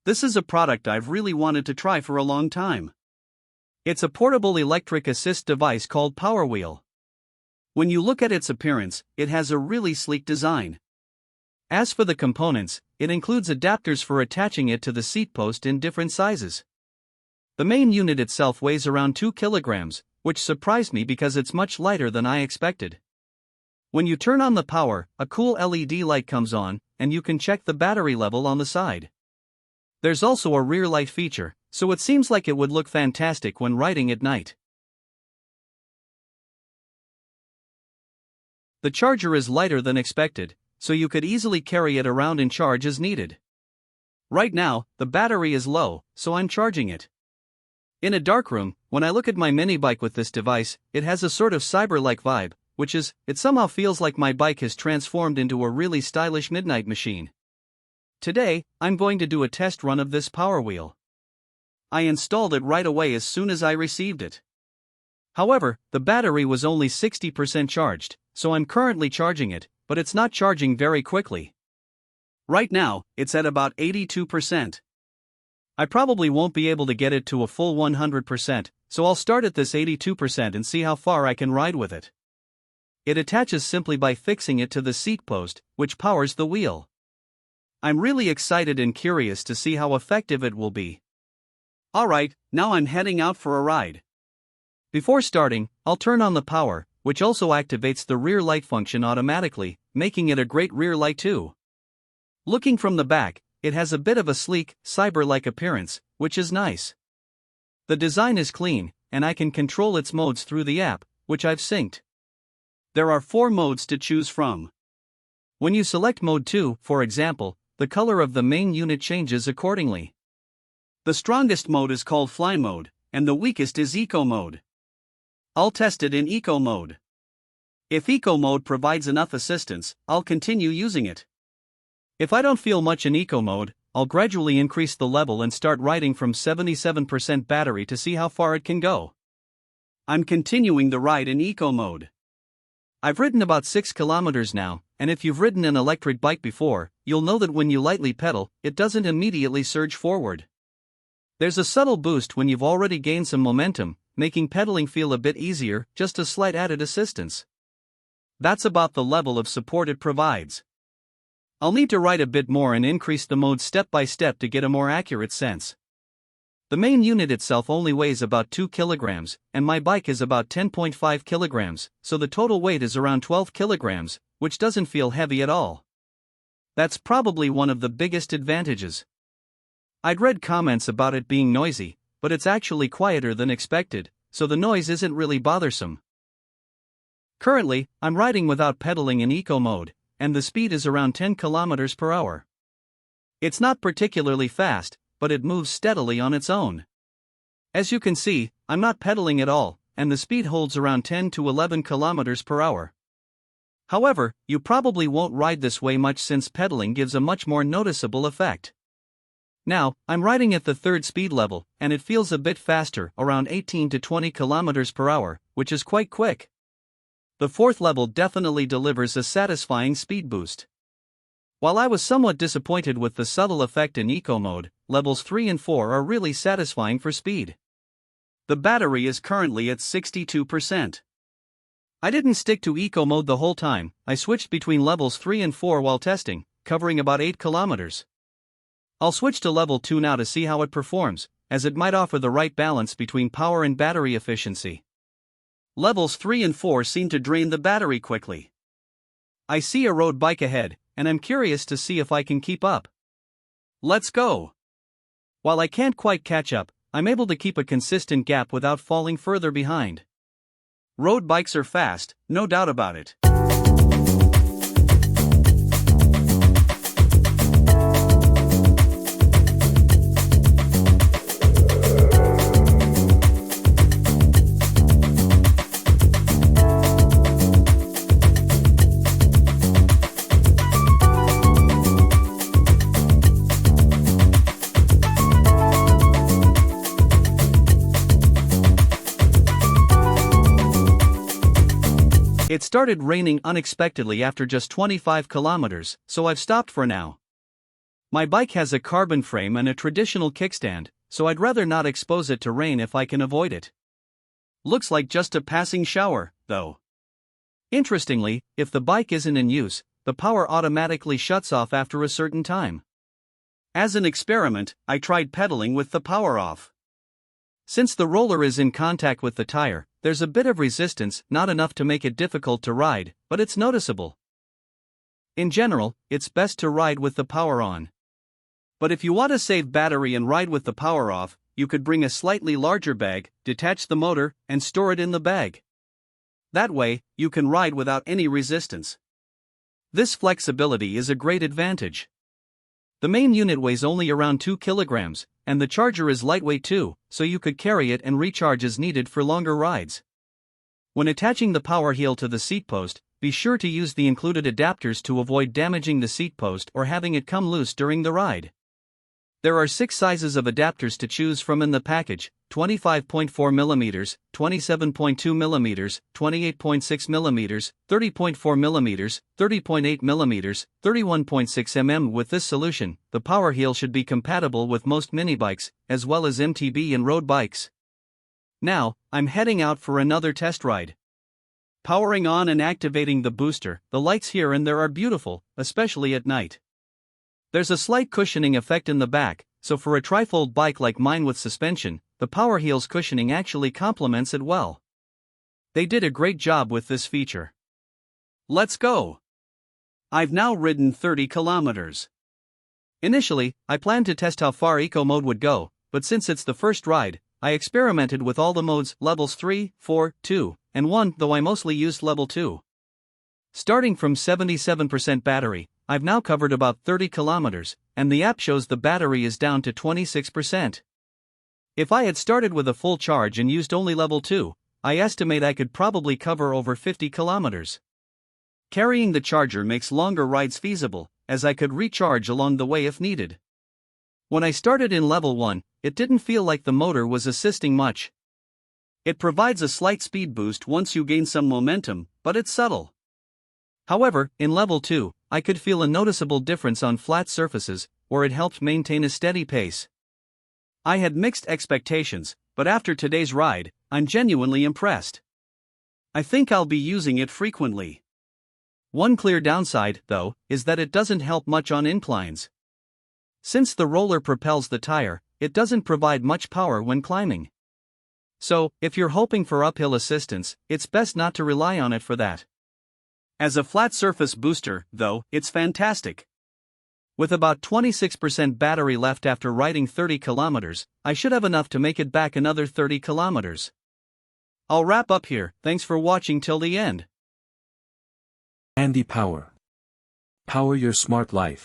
This is a product I've really wanted to try for a long time. It's a portable electric assist device called Powerheel. When you look at its appearance, it has a really sleek design. As for the components, it includes adapters for attaching it to the seat post in different sizes. The main unit itself weighs around 2 kilograms, which surprised me because it's much lighter than I expected. When you turn on the power, a cool LED light comes on, and you can check the battery level on the side. There's also a rear light feature, so it seems like it would look fantastic when riding at night. The charger is lighter than expected, so you could easily carry it around and charge as needed. Right now, the battery is low, so I'm charging it. In a dark room, when I look at my mini bike with this device, it has a sort of cyber-like vibe, which is, it somehow feels like my bike has transformed into a really stylish midnight machine. Today, I'm going to do a test run of this Powerwheel. I installed it right away as soon as I received it. However, the battery was only 60% charged, so I'm currently charging it, but it's not charging very quickly. Right now, it's at about 82%. I probably won't be able to get it to a full 100%, so I'll start at this 82% and see how far I can ride with it. It attaches simply by fixing it to the seat post, which powers the wheel. I'm really excited and curious to see how effective it will be. Alright, now I'm heading out for a ride. Before starting, I'll turn on the power, which also activates the rear light function automatically, making it a great rear light too. Looking from the back, it has a bit of a sleek, cyber-like appearance, which is nice. The design is clean, and I can control its modes through the app, which I've synced. There are 4 modes to choose from. When you select mode 2, for example, the color of the main unit changes accordingly. The strongest mode is called Fly mode, and the weakest is Eco mode. I'll test it in Eco mode. If Eco mode provides enough assistance, I'll continue using it. If I don't feel much in Eco mode, I'll gradually increase the level and start riding from 77% battery to see how far it can go. I'm continuing the ride in Eco mode. I've ridden about 6 kilometers now, and if you've ridden an electric bike before, you'll know that when you lightly pedal, it doesn't immediately surge forward. There's a subtle boost when you've already gained some momentum, making pedaling feel a bit easier, just a slight added assistance. That's about the level of support it provides. I'll need to ride a bit more and increase the mode step by step to get a more accurate sense. The main unit itself only weighs about 2 kilograms, and my bike is about 10.5 kilograms, so the total weight is around 12 kilograms, which doesn't feel heavy at all. That's probably one of the biggest advantages. I'd read comments about it being noisy, but it's actually quieter than expected, so the noise isn't really bothersome. Currently, I'm riding without pedaling in Eco mode, and the speed is around 10 kilometers per hour. It's not particularly fast, but it moves steadily on its own. As you can see, I'm not pedaling at all, and the speed holds around 10 to 11 kilometers per hour. However, you probably won't ride this way much since pedaling gives a much more noticeable effect. Now, I'm riding at the 3rd speed level, and it feels a bit faster, around 18 to 20 kilometers per hour, which is quite quick. The 4th level definitely delivers a satisfying speed boost. While I was somewhat disappointed with the subtle effect in Eco mode, levels 3 and 4 are really satisfying for speed. The battery is currently at 62%. I didn't stick to Eco mode the whole time, I switched between levels 3 and 4 while testing, covering about 8 kilometers. I'll switch to level 2 now to see how it performs, as it might offer the right balance between power and battery efficiency. Levels 3 and 4 seem to drain the battery quickly. I see a road bike ahead, and I'm curious to see if I can keep up. Let's go! While I can't quite catch up, I'm able to keep a consistent gap without falling further behind. Road bikes are fast, no doubt about it. It started raining unexpectedly after just 25 kilometers, so I've stopped for now. My bike has a carbon frame and a traditional kickstand, so I'd rather not expose it to rain if I can avoid it. Looks like just a passing shower, though. Interestingly, if the bike isn't in use, the power automatically shuts off after a certain time. As an experiment, I tried pedaling with the power off. Since the roller is in contact with the tire, there's a bit of resistance, not enough to make it difficult to ride, but it's noticeable. In general, it's best to ride with the power on. But if you want to save battery and ride with the power off, you could bring a slightly larger bag, detach the motor, and store it in the bag. That way, you can ride without any resistance. This flexibility is a great advantage. The main unit weighs only around 2 kilograms, and the charger is lightweight too, so you could carry it and recharge as needed for longer rides. When attaching the Powerheel to the seat post, be sure to use the included adapters to avoid damaging the seat post or having it come loose during the ride. There are 6 sizes of adapters to choose from in the package: 25.4 mm, 27.2 mm, 28.6 mm, 30.4 mm, 30.8 mm, 31.6 mm. With this solution, the Powerheel should be compatible with most minibikes, as well as MTB and road bikes. Now, I'm heading out for another test ride. Powering on and activating the booster, the lights here and there are beautiful, especially at night. There's a slight cushioning effect in the back, so for a trifold bike like mine with suspension, the Powerheel's cushioning actually complements it well. They did a great job with this feature. Let's go! I've now ridden 30 kilometers. Initially, I planned to test how far Eco Mode would go, but since it's the first ride, I experimented with all the modes, levels 3, 4, 2, and 1, though I mostly used level 2. Starting from 77% battery, I've now covered about 30 kilometers, and the app shows the battery is down to 26%. If I had started with a full charge and used only level 2, I estimate I could probably cover over 50 kilometers. Carrying the charger makes longer rides feasible, as I could recharge along the way if needed. When I started in level 1, it didn't feel like the motor was assisting much. It provides a slight speed boost once you gain some momentum, but it's subtle. However, in level 2, I could feel a noticeable difference on flat surfaces, where it helped maintain a steady pace. I had mixed expectations, but after today's ride, I'm genuinely impressed. I think I'll be using it frequently. One clear downside, though, is that it doesn't help much on inclines. Since the roller propels the tire, it doesn't provide much power when climbing. So, if you're hoping for uphill assistance, it's best not to rely on it for that. As a flat surface booster, though, it's fantastic. With about 26% battery left after riding 30 kilometers, I should have enough to make it back another 30 kilometers. I'll wrap up here, thanks for watching till the end. Andy Power. Power your smart life.